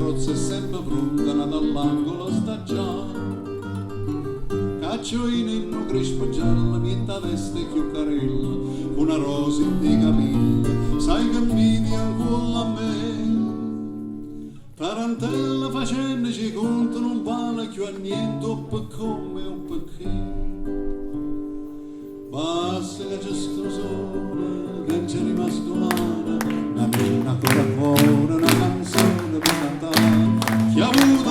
crozza è sempre pronta, dall'angolo sta già. Caccio in inno crespo gialla, mietta veste chioccarella, una rosa in di capilla, sai che mi ancora a me. Tarantella facendo ci conto non vale più a niente, o per come o perché. Basta che c'è sto sole, che c'è rimasto male, una penna ancora fuori, una canzone per cantare. Chi ha avuto,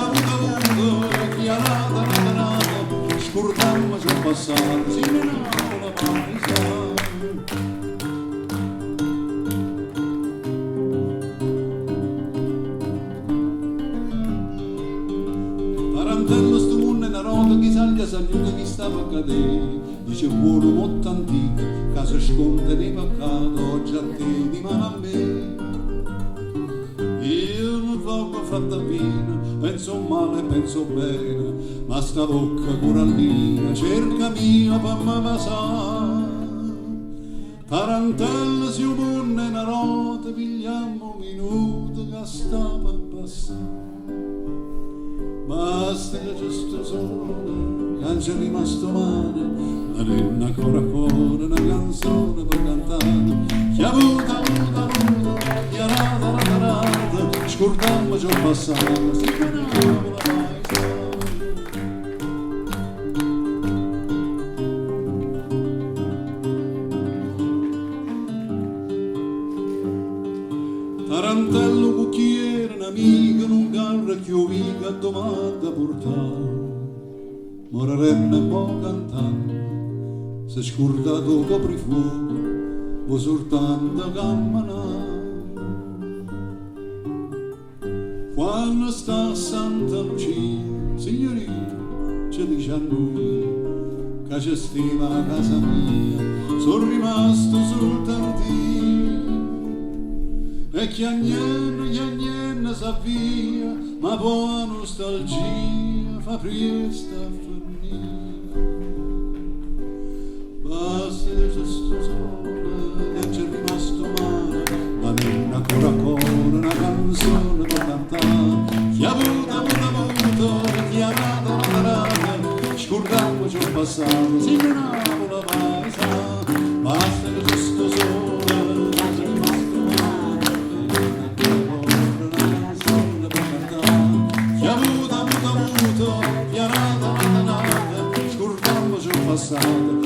chi ha dato, scordammo c'è passato, si ne la paisa. Tarantello sto mondo è una rota, chi saglia saluta chi stava a cadere. Dice buono molto antico, che si sconde nei peccati, oggi a te di mano a me. Io non voglio fatta pena, penso male, penso bene, ma sta bocca corallina cerca mia per me passare. Tarantella si opone una rota, pigliamo un minuto che sta per passare. Basta che c'è sto sole, che c'è rimasto male, la renna ancora a cuore, una canzone per cantare. Chi ha avuto, chi ha dato, scordammo c'ho passato, si chiamava la paisa. Tarantello cucchiere, un amico, un carro che io vivo a domanda portare. Morerenne un po' cantando, se scordato coprifuoco, vuoi soltanto camminare. Quando sta a Santa Lucia, signorina, ci dice a noi, che c'è stima a casa mia, sono rimasto soltanto io. E chi agnenne sa via, ma poi nostalgia fa presto a finire. Basta che c'è sto sole, che c'è rimasto male, ma non ancora ancora una canzone per cantare. Chi ha avuto, chi ha dato, scordammo c'ho passato, si menava la paisa. Basta che c'è sto sole, passata